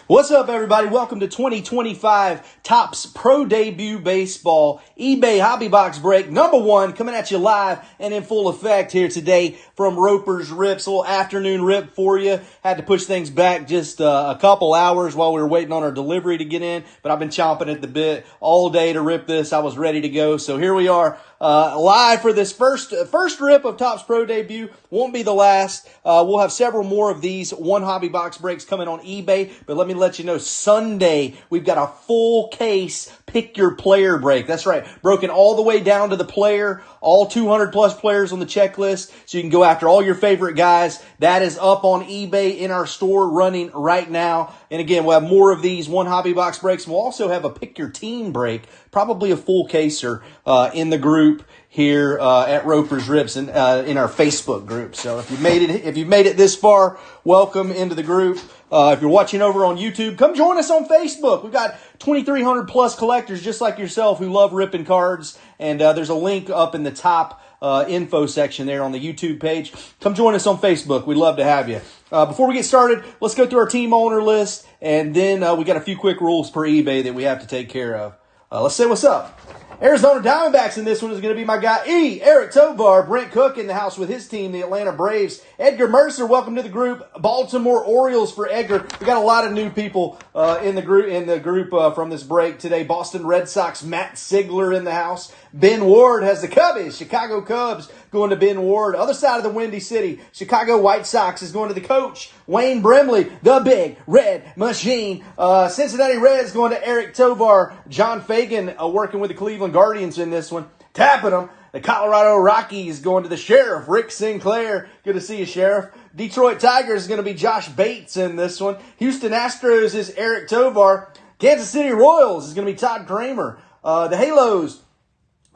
What's up, everybody? Welcome to 2025 Topps Pro Debut Baseball eBay Hobby Box Break number 1, coming at you live and in full effect here today from Roper's Rips. A little afternoon rip for you. Had to push things back just a couple hours while we were waiting on our delivery to get in, but I've been chomping at the bit all day to rip this. I was ready to go, so here we are. Live for this first rip of Topps Pro Debut. Won't be the last. We'll have several more of these one hobby box breaks coming on eBay, but let me let you know, Sunday, we've got a full case pick your player break. That's right. Broken all the way down to the player, all 200 plus players on the checklist, so you can go after all your favorite guys. That is up on eBay in our store running right now. And again, we'll have more of these one hobby box breaks. We'll also have a pick your team break, probably a full caser in the group here at Roper's Rips and in our Facebook group. So if you've made it this far, welcome into the group. If you're watching over on YouTube, come join us on Facebook. We've got 2,300 plus collectors just like yourself who love ripping cards, and there's a link up in the top info section there on the YouTube page. Come join us on Facebook. We'd love to have you. Before we get started, let's go through our team owner list, and then we got a few quick rules per eBay that we have to take care of. Let's say what's up. Arizona Diamondbacks in this one is going to be my guy, Eric Tovar. Brent Cook in the house with his team, the Atlanta Braves. Edgar Mercer, welcome to the group. Baltimore Orioles for Edgar. We got a lot of new people in the group from this break today. Boston Red Sox, Matt Sigler in the house. Ben Ward has the Cubbies. Chicago Cubs going to Ben Ward. Other side of the Windy City, Chicago White Sox is going to the coach, Wayne Brimley, the Big Red Machine. Cincinnati Reds going to Eric Tovar. John Fagan working with the Cleveland Guardians in this one. Tapping them, the Colorado Rockies going to the Sheriff, Rick Sinclair. Good to see you, Sheriff. Detroit Tigers is going to be Josh Bates in this one. Houston Astros is Eric Tovar. Kansas City Royals is going to be Todd Kramer. The Halos,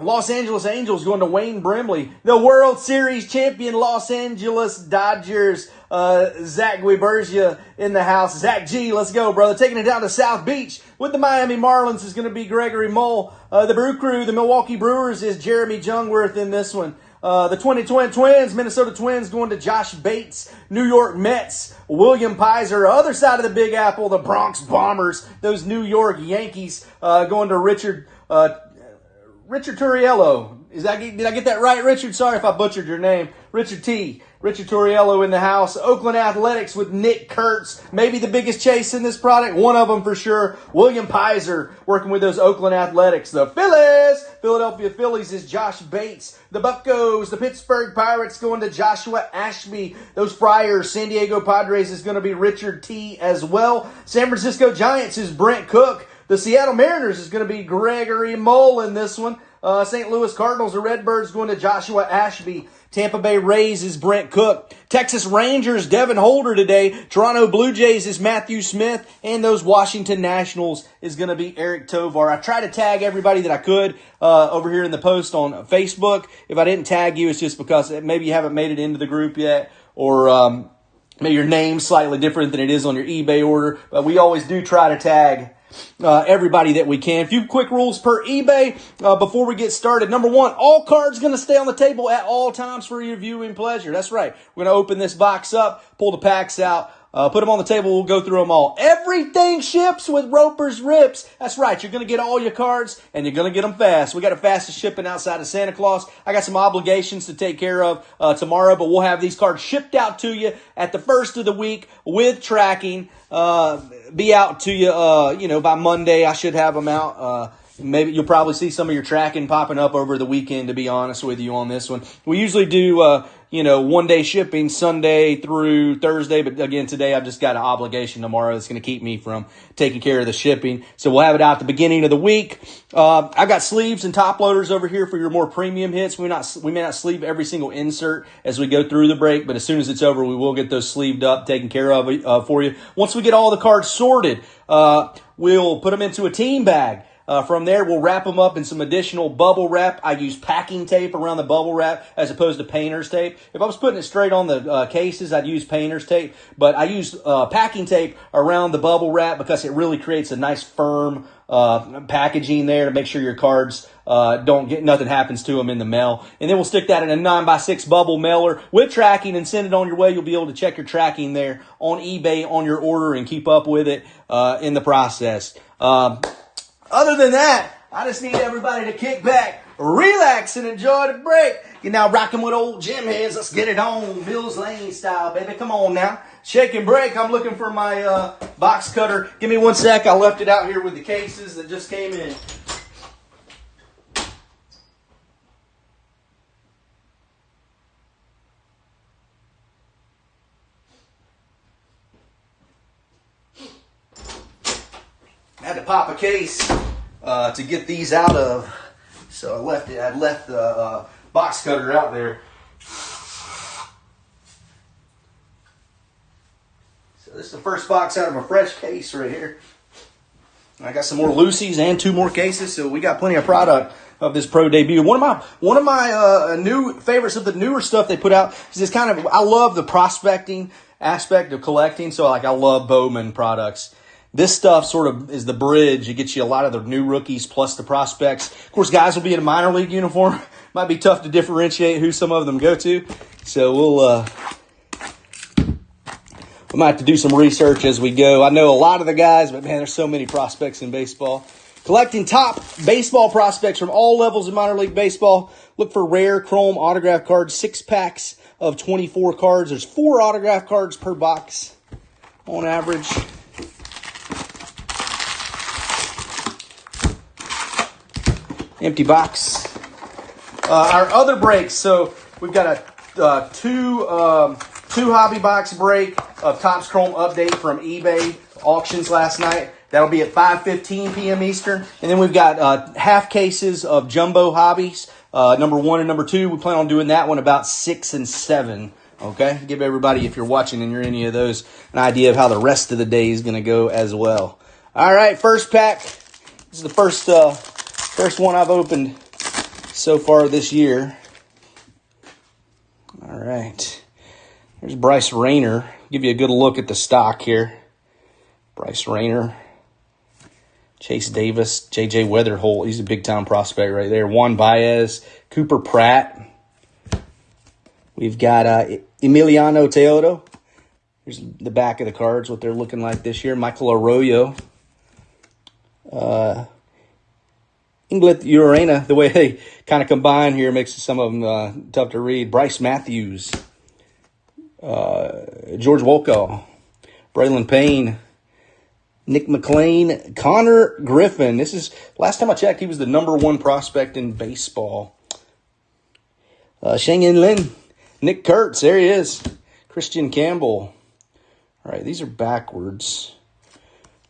Los Angeles Angels going to Wayne Brimley. The World Series champion Los Angeles Dodgers, Zach Guibergia in the house. Zach G, let's go, brother. Taking it down to South Beach with the Miami Marlins is going to be Gregory Mole. The Brew Crew, the Milwaukee Brewers is Jeremy Jungwirth in this one. The 2020 Twins, Minnesota Twins going to Josh Bates. New York Mets, William Pizer. Other side of the Big Apple, the Bronx Bombers. Those New York Yankees going to Richard Turiello. Did I get that right, Richard? Sorry if I butchered your name. Richard Turiello in the house. Oakland Athletics with Nick Kurtz. Maybe the biggest chase in this product. One of them for sure. William Pizer working with those Oakland Athletics. The Philadelphia Phillies is Josh Bates. The Buccos, the Pittsburgh Pirates going to Joshua Ashby. Those Friars, San Diego Padres is going to be Richard T. as well. San Francisco Giants is Brent Cook. The Seattle Mariners is going to be Gregory Mole in this one. St. Louis Cardinals or Redbirds going to Joshua Ashby. Tampa Bay Rays is Brent Cook. Texas Rangers, Devin Holder today. Toronto Blue Jays is Matthew Smith. And those Washington Nationals is going to be Eric Tovar. I try to tag everybody that I could over here in the post on Facebook. If I didn't tag you, it's just because maybe you haven't made it into the group yet, or maybe your name's slightly different than it is on your eBay order. But we always do try to tag everybody that we can. A few quick rules per eBay before we get started. Number 1, all cards going to stay on the table at all times for your viewing pleasure. That's right. We're going to open this box up, pull the packs out, put them on the table. We'll go through them all. Everything ships with Roper's Rips. That's right. You're going to get all your cards, and you're going to get them fast. We got the fastest shipping outside of Santa Claus. I got some obligations to take care of tomorrow, but we'll have these cards shipped out to you at the first of the week with tracking. Be out to you, by Monday. I should have them out. Maybe you'll probably see some of your tracking popping up over the weekend, to be honest with you on this one. We usually do, 1-day shipping Sunday through Thursday. But again, today I've just got an obligation tomorrow that's going to keep me from taking care of the shipping. So we'll have it out at the beginning of the week. I got sleeves and top loaders over here for your more premium hits. We may not sleeve every single insert as we go through the break, but as soon as it's over, we will get those sleeved up, taken care of for you. Once we get all the cards sorted, we'll put them into a team bag. From there, we'll wrap them up in some additional bubble wrap. I use packing tape around the bubble wrap as opposed to painter's tape. If I was putting it straight on the cases, I'd use painter's tape. But I use packing tape around the bubble wrap because it really creates a nice firm packaging there to make sure your cards nothing happens to them in the mail. And then we'll stick that in a 9x6 bubble mailer with tracking and send it on your way. You'll be able to check your tracking there on eBay on your order and keep up with it in the process. Other than that, I just need everybody to kick back, relax, and enjoy the break. You're now rocking with old Jim heads. Let's get it on, Bill's Lane style, baby. Come on now. Shake and break. I'm looking for my box cutter. Give me 1 sec. I left it out here with the cases that just came in. I had to pop a case to get these out of, so I left the box cutter out there. So this is the first box out of a fresh case right here. I got some more Lucy's and 2 more cases, so we got plenty of product of this pro debut. One of my new favorites of the newer stuff they put out is this kind of, I love the prospecting aspect of collecting, so like I love Bowman products. This stuff sort of is the bridge. It gets you a lot of the new rookies plus the prospects. Of course, guys will be in a minor league uniform. Might be tough to differentiate who some of them go to. So we might have to do some research as we go. I know a lot of the guys, but man, there's so many prospects in baseball. Collecting top baseball prospects from all levels of minor league baseball. Look for rare chrome autograph cards. 6 packs of 24 cards. There's 4 autograph cards per box on average. Empty box. Our other breaks. So we've got a two hobby box break of Topps Chrome update from eBay auctions last night. That'll be at 5:15 p.m. Eastern. And then we've got half cases of jumbo hobbies, number 1 and number 2. We plan on doing that one about 6 and 7. Okay, give everybody, if you're watching and you're any of those, an idea of how the rest of the day is going to go as well. All right, first pack. This is the first one I've opened so far this year. All right. There's Bryce Rayner. Give you a good look at the stock here. Bryce Rayner. Chase Davis. J.J. Weatherholt. He's a big-time prospect right there. Juan Baez. Cooper Pratt. We've got Emiliano Teodo. Here's the back of the cards, what they're looking like this year. Michael Arroyo. Inglet Urena, the way they kind of combine here makes some of them tough to read. Bryce Matthews, George Wolkow, Braylon Payne, Nick McLean, Connor Griffin. This is, last time I checked, he was the number 1 prospect in baseball. Sheng Yin Lin, Nick Kurtz, there he is. Christian Campbell. All right, these are backwards.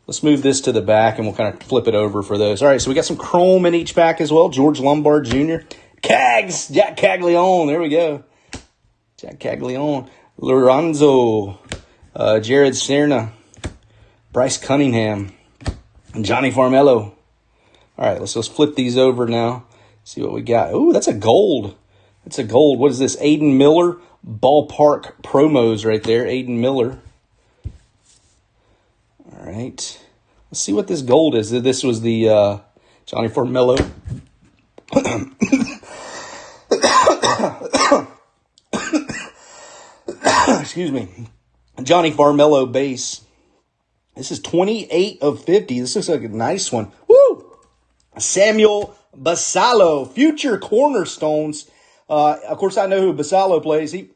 Let's move this to the back, and we'll kind of flip it over for those. All right, so we got some chrome in each pack as well. George Lombard Jr. Cags, Jack Caglione. There we go. Jack Caglione. Lorenzo. Jared Serna. Bryce Cunningham. And Johnny Farmello. All right, let's flip these over now. See what we got. Ooh, that's a gold. That's a gold. What is this? Aiden Miller. Ballpark promos right there. Aiden Miller. All right. Let's see what this gold is. This was the Johnny Farmello. Excuse me. Johnny Farmello base. This is 28 of 50. This looks like a nice one. Woo! Samuel Basallo. Future cornerstones. Of course, I know who Basallo plays. He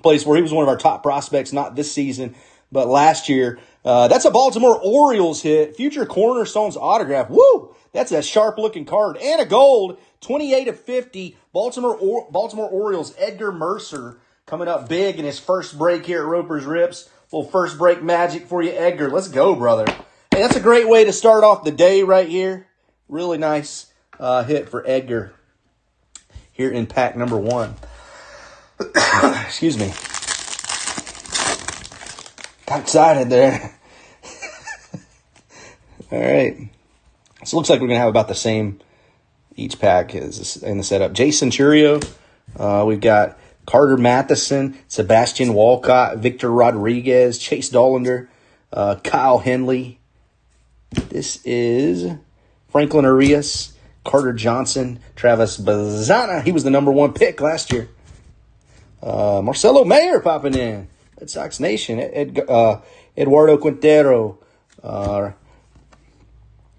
plays where he was one of our top prospects, not this season, but last year. That's a Baltimore Orioles hit. Future cornerstones autograph. Woo! That's a sharp-looking card. And a gold. 28 of 50. Baltimore Orioles. Edgar Mercer coming up big in his first break here at Roper's Rips. Little first break magic for you, Edgar. Let's go, brother. Hey, that's a great way to start off the day right here. Really nice hit for Edgar here in pack number 1. Excuse me. Got excited there. All right. So it looks like we're going to have about the same each pack as in the setup. Jason Churio. We've got Carter Matheson, Sebastian Walcott, Victor Rodriguez, Chase Dollander, Kyle Henley, This is Franklin Arias, Carter Johnson, Travis Bazzana. He was the #1 pick last year. Marcelo Mayer popping in. Red Sox Nation. Eduardo Quintero.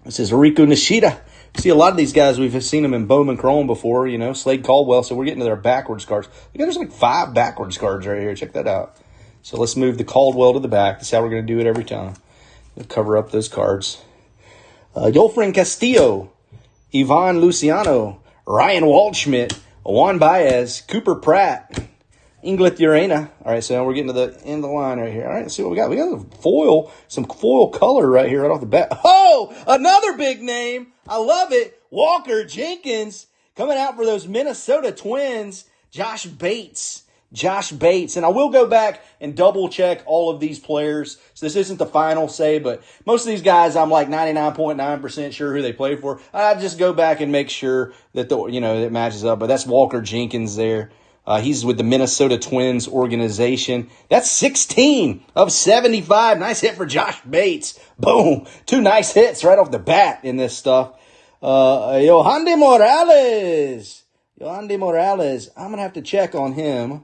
This is Riku Nishida. See a lot of these guys, we've seen them in Bowman Chrome before, you know, Slade Caldwell. So we're getting to their backwards cards. Look, there's like 5 backwards cards right here. Check that out. So let's move the Caldwell to the back. That's how we're going to do it every time. We'll cover up those cards. Yolfrin Castillo, Ivan Luciano, Ryan Waldschmidt, Juan Baez, Cooper Pratt, Inglet Urena. All right, so now we're getting to the end of the line right here. All right, let's see what we got. We got some foil color right here right off the bat. Oh, another big name. I love it. Walker Jenkins coming out for those Minnesota Twins. Josh Bates. And I will go back and double check all of these players. So this isn't the final say, but most of these guys I'm like 99.9% sure who they play for. I just go back and make sure that it matches up. But that's Walker Jenkins there. He's with the Minnesota Twins organization. That's 16 of 75. Nice hit for Josh Bates. Boom. 2 nice hits right off the bat in this stuff. Yohandy Morales. I'm going to have to check on him.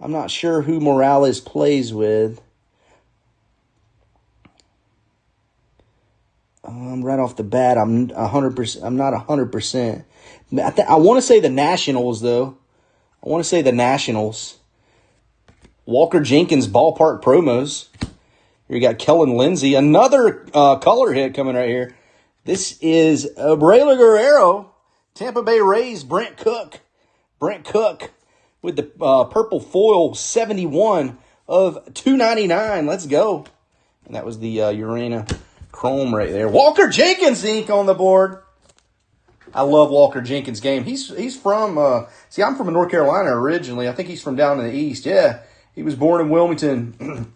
I'm not sure who Morales plays with. Right off the bat, I'm 100%. I'm not 100%. I want to say the Nationals, though. Walker Jenkins ballpark promos. Here you got Kellen Lindsey. Another color hit coming right here. This is Braylon Guerrero. Tampa Bay Rays, Brent Cook with the purple foil 71 of 299. Let's go. And that was the Urena Chrome right there. Walker Jenkins ink on the board. I love Walker Jenkins' game. He's from, I'm from North Carolina originally. I think he's from down in the east. Yeah, he was born in Wilmington.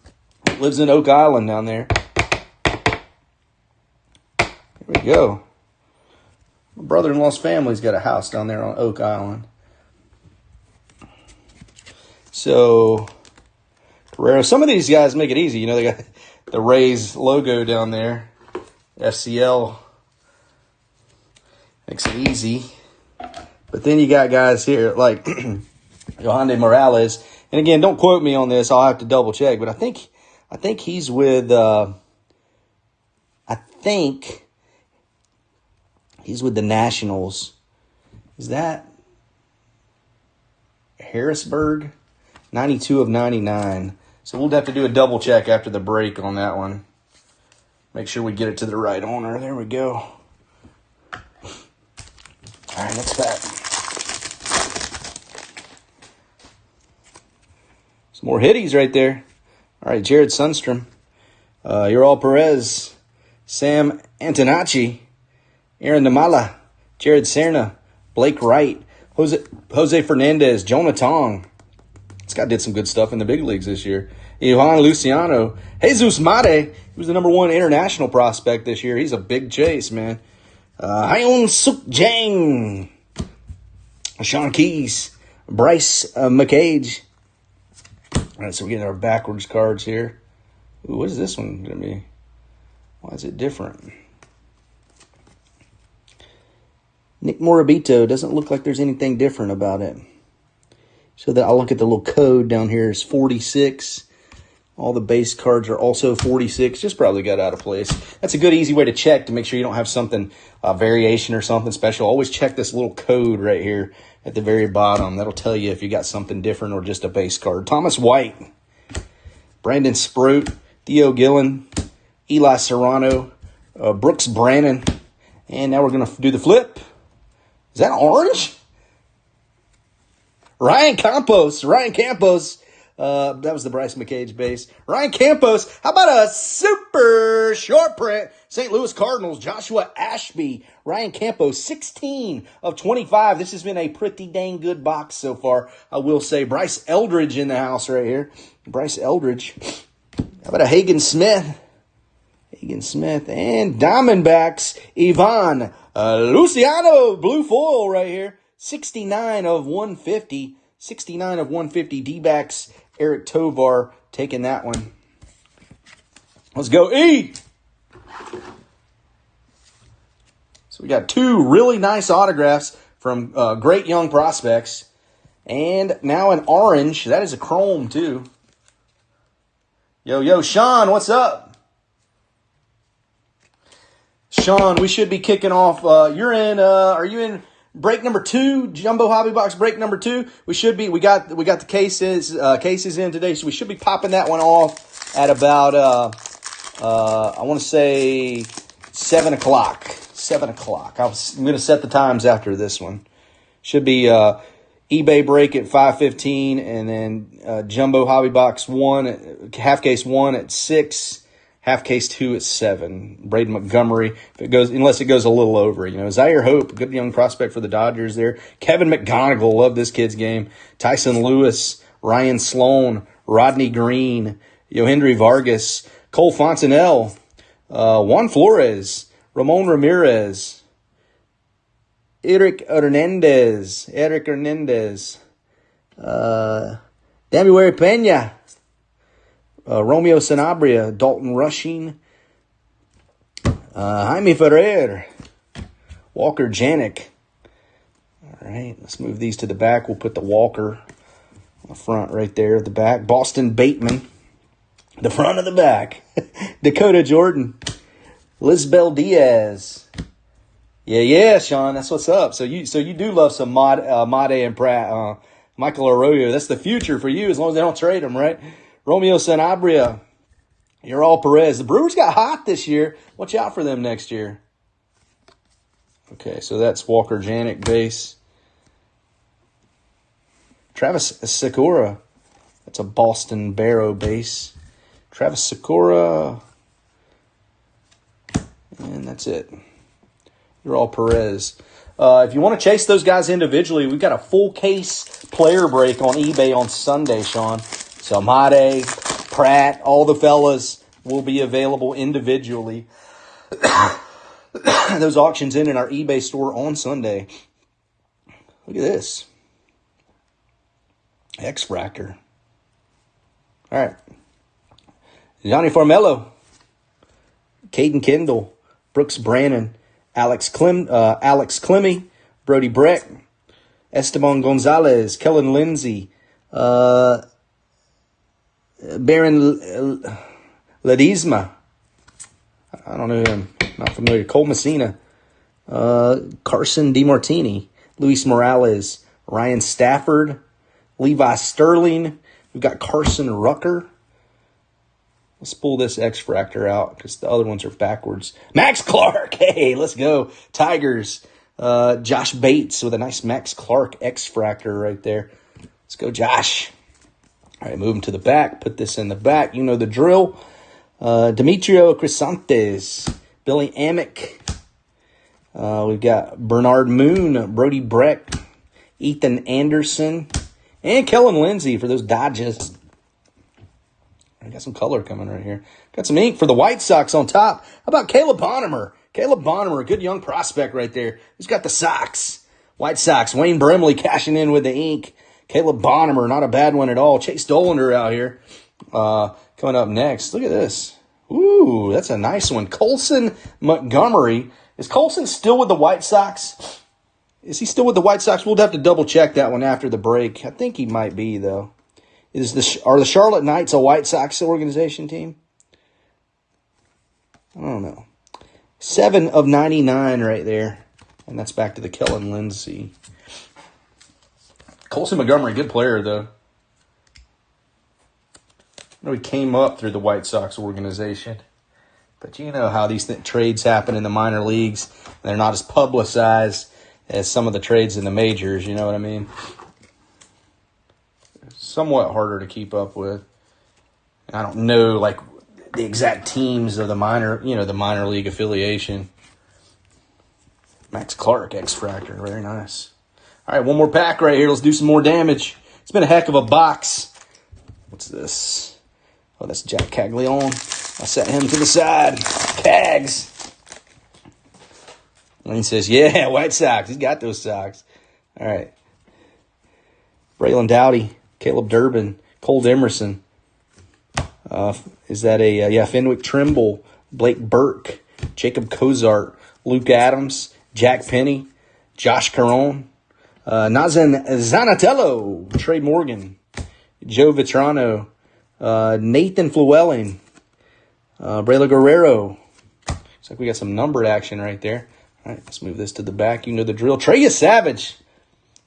Lives in Oak Island down there. Here we go. My brother-in-law's family's got a house down there on Oak Island. So, Guerrero, some of these guys make it easy. You know, they got the Rays logo down there. FCL makes it easy. But then you got guys here like Yohandy Morales. And again, don't quote me on this. I'll have to double check. But I think he's with he's with the Nationals. Is that Harrisburg? 92 of 99. So we'll have to do a double check after the break on that one. Make sure we get it to the right owner. There we go. All right, next pack. Some more hitties right there. All right, Jared Sundstrom. Ural Perez. Sam Antonacci. Aaron Namala. Jared Serna. Blake Wright. Jose Fernandez. Jonah Tong. This guy did some good stuff in the big leagues this year. Ivan Luciano. Jesus Mate. He was the #1 international prospect this year. He's a big chase, man. Hyun Suk Jang. Sean Keys. Bryce McCage. All right, so we're getting our backwards cards here. Ooh, what is this one going to be? Why is it different? Nick Morabito. Doesn't look like there's anything different about it. So that I'll look at the little code down here is 46. All the base cards are also 46. Just probably got out of place. That's a good, easy way to check to make sure you don't have something, variation or something special. Always check this little code right here at the very bottom. That'll tell you if you got something different or just a base card. Thomas White, Brandon Sprout, Theo Gillen, Eli Serrano, Brooks Brannon. And now we're going to do the flip. Is that orange? Ryan Campos. That was the Bryce McCage base. Ryan Campos. How about a super short print? St. Louis Cardinals. Joshua Ashby. Ryan Campos. 16 of 25. This has been a pretty dang good box so far, I will say. Bryce Eldridge in the house right here. Bryce Eldridge. How about a Hagen Smith? And Diamondbacks. Ivan Luciano. Blue foil right here. 69 of 150. 69 of 150 D-backs. Eric Tovar taking that one. Let's go, E! So we got 2 really nice autographs from great young prospects. And now an orange. That is a chrome, too. Yo, Sean, what's up? Sean, we should be kicking off. You're in, are you in break number 2? Jumbo Hobby Box break number 2? We should be, we got the cases in today, so we should be popping that one off at about, I want to say 7 o'clock. 7 o'clock. I'm going to set the times after this one. Should be, eBay break at 5:15, and then Jumbo Hobby Box 1, half case 1 at 6, half case 2 at 7. Braden Montgomery, unless it goes a little over. Zaire Hope, good young prospect for the Dodgers there. Kevin McGonigal, love this kid's game. Tyson Lewis, Ryan Sloan, Rodney Green, Yohendry Vargas, Cole Fontenelle, Juan Flores, Ramon Ramirez, Eric Hernandez, Damueri Pena, Romeo Sanabria, Dalton Rushing, Jaime Ferrer, Walker Janik. All right, let's move these to the back. We'll put the Walker on the front right there at the back. Boston Bateman, the front of the back. Dakota Jordan, Lisbel Diaz. Yeah, Sean, that's what's up. So you do love some Made and Pratt, Michael Arroyo. That's the future for you as long as they don't trade him, right? Romeo Sanabria, Ural Perez. The Brewers got hot this year. Watch out for them next year. Okay, so that's Walker Janik base. Travis Sakura, that's a Boston Barrow base. Travis Sakura, and that's it. Ural Perez. If you want to chase those guys individually, we've got a full case player break on eBay on Sunday, Sean. So Made, Pratt, all the fellas will be available individually. Those auctions in our eBay store on Sunday. Look at this. X-Fractor. All right. Johnny Farmello, Caden Kendall, Brooks Brannon, Alex Clemmy, Brody Breck, Esteban Gonzalez, Kellen Lindsay, Baron Ledesma. I don't know him. Not familiar. Cole Messina, Carson DeMartini, Luis Morales, Ryan Stafford, Levi Sterling. We've got Carson Rucker. Let's pull this X-Fractor out because the other ones are backwards. Max Clark. Hey, let's go. Tigers. Josh Bates with a nice Max Clark X-Fractor right there. Let's go, Josh. All right, moving to the back. Put this in the back. You know the drill. Demetrio Crisantes. Billy Amick. We've got Bernard Moon, Brody Breck, Ethan Anderson, and Kellen Lindsay for those Dodgers. I got some color coming right here. Got some ink for the White Sox on top. How about Caleb Bonham? Caleb Bonham, a good young prospect right there. Who's got the Sox? White Sox. Wayne Brimley cashing in with the ink. Caleb Bonham, not a bad one at all. Chase Dollander out here. Coming up next. Look at this. Ooh, that's a nice one. Colson Montgomery. Is Colson still with the White Sox? Is he still with the White Sox? We'll have to double check that one after the break. I think he might be, though. Are the Charlotte Knights a White Sox organization team? I don't know. 7 of 99 right there. And that's back to the Kellen Lindsay. Colson Montgomery, good player, though. I know he came up through the White Sox organization. But you know how these trades happen in the minor leagues. They're not as publicized as some of the trades in the majors, you know what I mean? Somewhat harder to keep up with. I don't know, like, the exact teams of the minor league affiliation. Max Clark, X-Fractor, very nice. All right, one more pack right here. Let's do some more damage. It's been a heck of a box. What's this? Oh, that's Jack Caglione. I set him to the side. Cags. And he says, yeah, White Sox. He's got those socks. All right. Braylon Dowdy, Caleb Durbin, Cole Emerson. Is that Fenwick Trimble, Blake Burke, Jacob Cozart, Luke Adams, Jack Penny, Josh Caron, Nazan Zanatello, Trey Morgan, Joe Vitrano, Nathan Flewelling, Braylon Guerrero. Looks like we got some numbered action right there. All right, let's move this to the back. You know the drill. Trey Savage.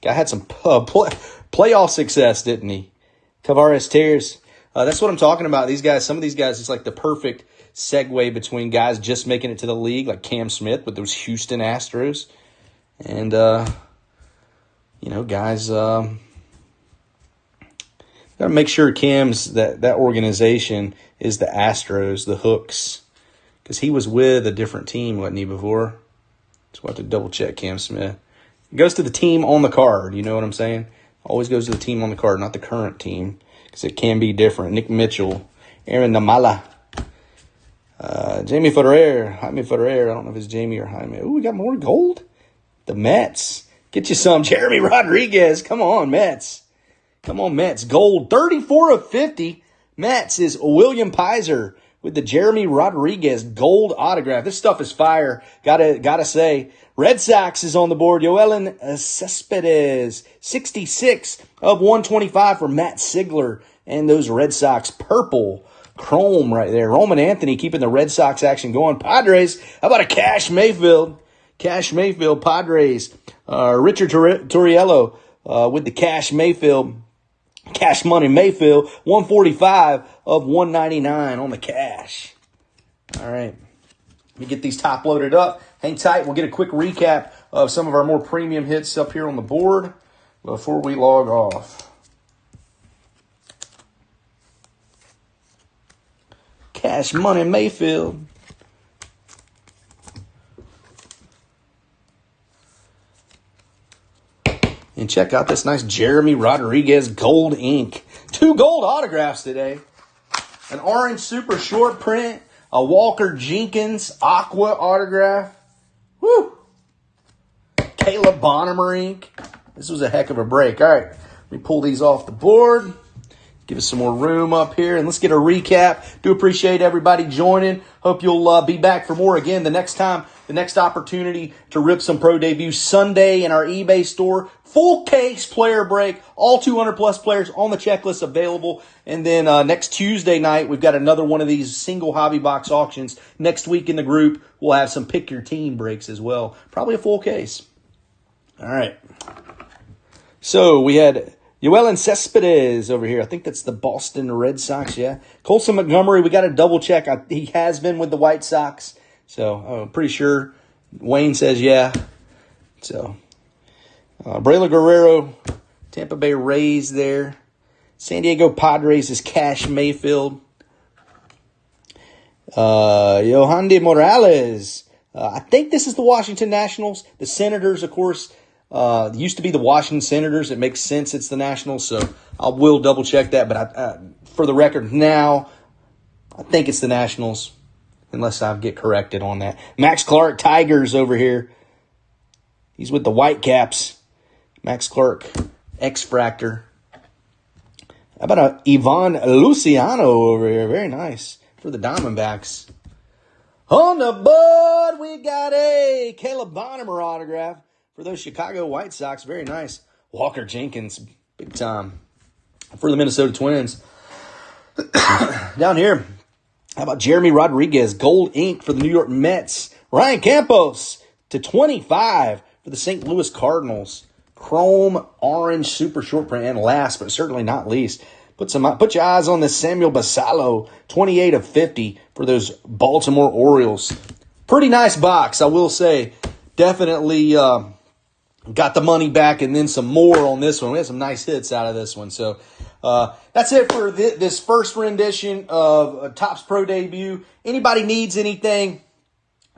Guy had some playoff success, didn't he? Tavares Tears. That's what I'm talking about. These guys, some of these guys, it's like the perfect segue between guys just making it to the league, like Cam Smith with those Houston Astros. And, guys, got to make sure Cam's, that organization is the Astros, the Hooks. Because he was with a different team, wasn't he, before? So we'll have to double-check Cam Smith. It goes to the team on the card, you know what I'm saying? Always goes to the team on the card, not the current team, because it can be different. Nick Mitchell, Aaron Namala, Jaime Ferrer. I don't know if it's Jamie or Jaime. Ooh, we got more gold. The Mets. Get you some. Jeremy Rodriguez. Come on, Mets. Gold, 34 of 50. Mets is William Pizer with the Jeremy Rodriguez gold autograph. This stuff is fire. Gotta say. Red Sox is on the board. Yoelan Cespedes, 66 of 125 for Matt Sigler. And those Red Sox purple chrome right there. Roman Anthony keeping the Red Sox action going. Padres, how about a Cash Mayfield? Padres. Richard Torriello with the Cash Money Mayfield, 145 of 199 on the Cash. All right. Let me get these top loaded up. Hang tight. We'll get a quick recap of some of our more premium hits up here on the board before we log off. Cash Money Mayfield. And check out this nice Jeremy Rodriguez gold ink. 2 gold autographs today. An orange super short print. A Walker Jenkins aqua autograph. Woo! Caleb Bonham ink. This was a heck of a break. All right, let me pull these off the board. Give us some more room up here, and let's get a recap. Do appreciate everybody joining. Hope you'll be back for more again the next time. The next opportunity to rip some pro debuts Sunday in our eBay store. Full case player break. All 200-plus players on the checklist available. And then next Tuesday night, we've got another one of these single hobby box auctions. Next week in the group, we'll have some pick your team breaks as well. Probably a full case. All right. So we had Yoelan Cespedes over here. I think that's the Boston Red Sox, yeah. Colson Montgomery, we got to double check. He has been with the White Sox. So I'm pretty sure Wayne says yeah. So Braylon Guerrero, Tampa Bay Rays there. San Diego Padres is Cash Mayfield. Yohandy Morales. I think this is the Washington Nationals. The Senators, of course, used to be the Washington Senators. It makes sense it's the Nationals, so I will double check that. But for the record now, I think it's the Nationals. Unless I get corrected on that. Max Clark, Tigers over here. He's with the Whitecaps. Max Clark, X-Fractor. How about a Ivan Luciano over here? Very nice for the Diamondbacks. On the board, we got a Caleb Bonham autograph for those Chicago White Sox. Very nice. Walker Jenkins, big time for the Minnesota Twins. Down here. How about Jeremy Rodriguez, gold ink for the New York Mets. Ryan Campos /25 for the St. Louis Cardinals. Chrome orange super short print. And last but certainly not least, put your eyes on this Samuel Basallo, 28 of 50 for those Baltimore Orioles. Pretty nice box, I will say. Definitely got the money back and then some more on this one. We had some nice hits out of this one. So that's it for this first rendition of Topps Pro Debut. Anybody needs anything,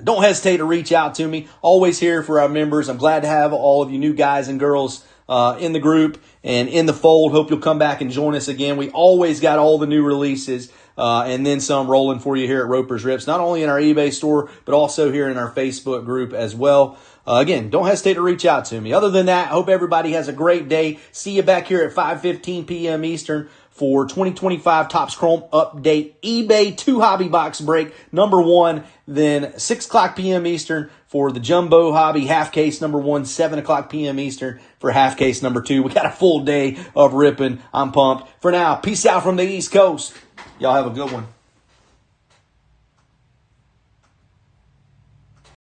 don't hesitate to reach out to me. Always here for our members. I'm glad to have all of you new guys and girls in the group and in the fold. Hope you'll come back and join us again. We always got all the new releases and then some rolling for you here at Roper's Rips, not only in our eBay store, but also here in our Facebook group as well. Again, don't hesitate to reach out to me. Other than that, I hope everybody has a great day. See you back here at 5:15 p.m. Eastern for 2025 Topps Chrome Update eBay 2 hobby box break number 1. Then 6 o'clock p.m. Eastern for the Jumbo Hobby half case number 1, 7 o'clock p.m. Eastern for half case number 2. We got a full day of ripping. I'm pumped. For now, peace out from the East Coast. Y'all have a good one.